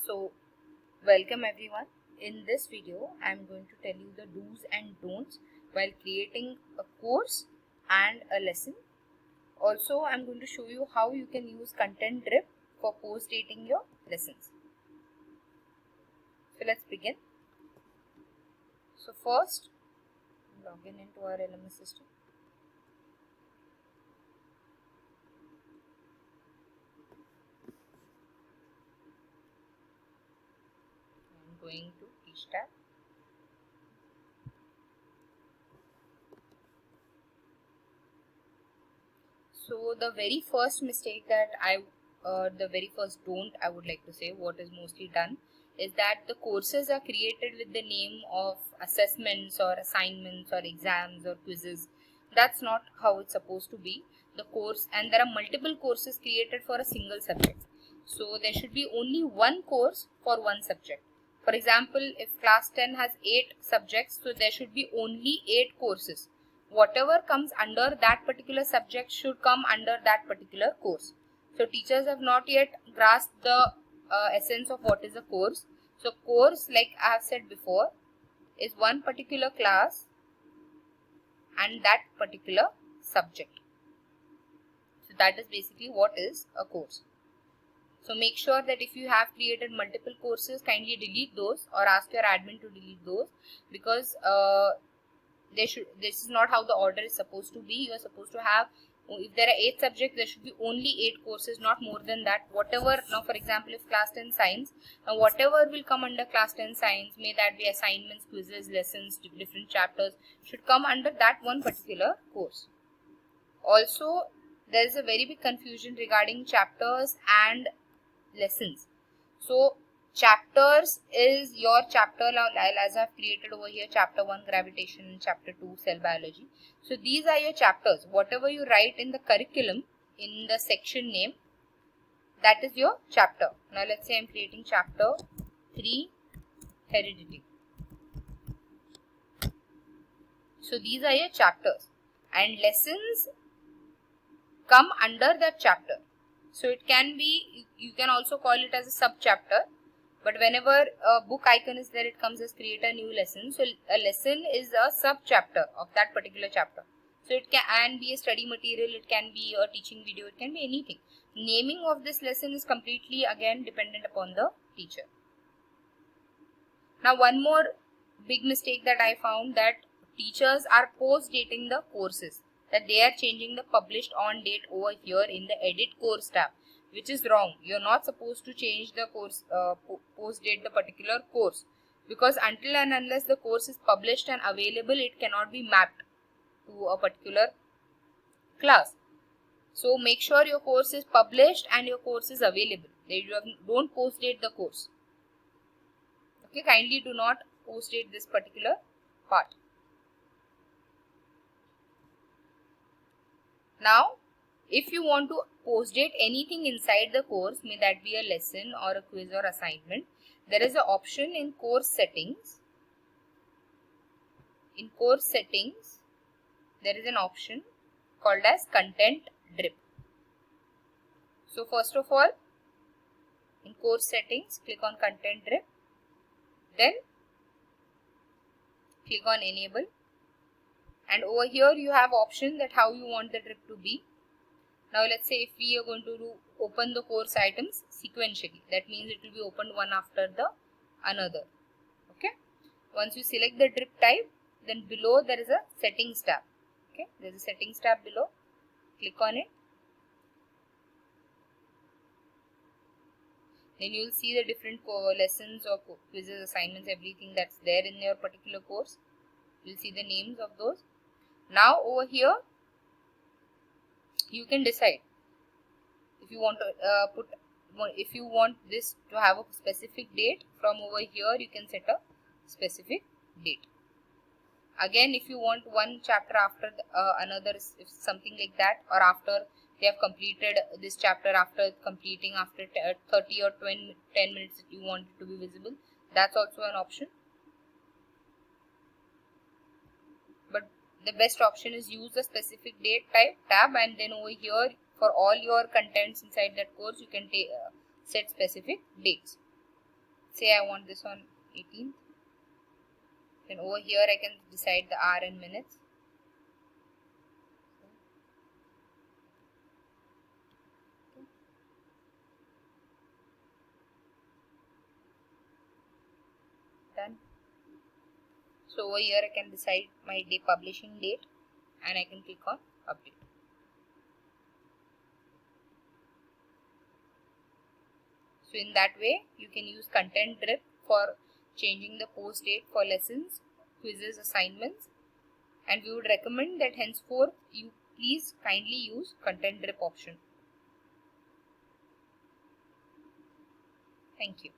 So, welcome everyone. In this video, I am going to tell you the do's and don'ts while creating a course and a lesson. Also, I am going to show you how you can use content drip for post dating your lessons. So, let's begin. So, first, log in into our LMS system. I am going to Teach tab. So the very first mistake that the very first don't I would like to say, what is mostly done, is that the courses are created with the name of assessments or assignments or exams or quizzes. That's not how it's supposed to be. The course, and there are multiple courses created for a single subject. So there should be only one course for one subject. For example, if class 10 has 8 subjects, so there should be only 8 courses. Whatever comes under that particular subject should come under that particular course. So teachers have not yet grasped the essence of what is a course. So course, like I have said before, is one particular class and that particular subject. So that is basically what is a course. So make sure that if you have created multiple courses, kindly delete those or ask your admin to delete those, because this is not how the order is supposed to be. You are supposed to have, if there are 8 subjects, there should be only 8 courses, not more than that. Whatever, now for example, if class 10 science, now whatever will come under class 10 science, may that be assignments, quizzes, lessons, different chapters, should come under that one particular course. Also, there is a very big confusion regarding chapters and lessons. So chapters is your chapter, as I've created over here, chapter 1 gravitation and chapter 2 cell biology. So these are your chapters. Whatever you write in the curriculum in the section name, that is your chapter. Now let's say I'm creating chapter 3 heredity. So these are your chapters, and lessons come under that chapter. So it can be, you can also call it as a sub chapter. But whenever a book icon is there, it comes as create a new lesson. So a lesson is a sub chapter of that particular chapter. So it can be a study material, it can be a teaching video, it can be anything. Naming of this lesson is completely again dependent upon the teacher. Now one more big mistake that I found, that teachers are post dating the courses, that they are changing the published on date over here in the edit course tab, which is wrong. You're not supposed to change the course, post date the particular course, because until and unless the course is published and available, it cannot be mapped to a particular class. So make sure your course is published and your course is available. Don't post date the course. Okay, kindly do not post date this particular part. Now, if you want to post date anything inside the course, may that be a lesson or a quiz or assignment, there is an option in course settings. In course settings, there is an option called as content drip. So first of all, in course settings, click on content drip, then click on enable, and over here you have option that how you want the drip to be. Now let's say if we are going to open the course items sequentially, that means it will be opened one after the another. Okay. Once you select the drip type, then below there is a settings tab. Okay, there is a settings tab below. Click on it. Then you will see the different lessons or quizzes, assignments, everything that's there in your particular course. You will see the names of those. Now over here, you can decide if you want to if you want this to have a specific date. From over here you can set a specific date. Again, if you want one chapter after another, if something like that, or after they have completed this chapter, after completing after 30 or 10 minutes that you want it to be visible, that's also an option. But the best option is use the specific date type tab, and then over here for all your contents inside that course you can set specific dates. say I want this on 18th. Then over here I can decide the hour and minutes. Done. So over here I can decide my day publishing date and I can click on update. So in that way you can use Content Drip for changing the post date for lessons, quizzes, assignments, and we would recommend that henceforth you please kindly use Content Drip option. Thank you.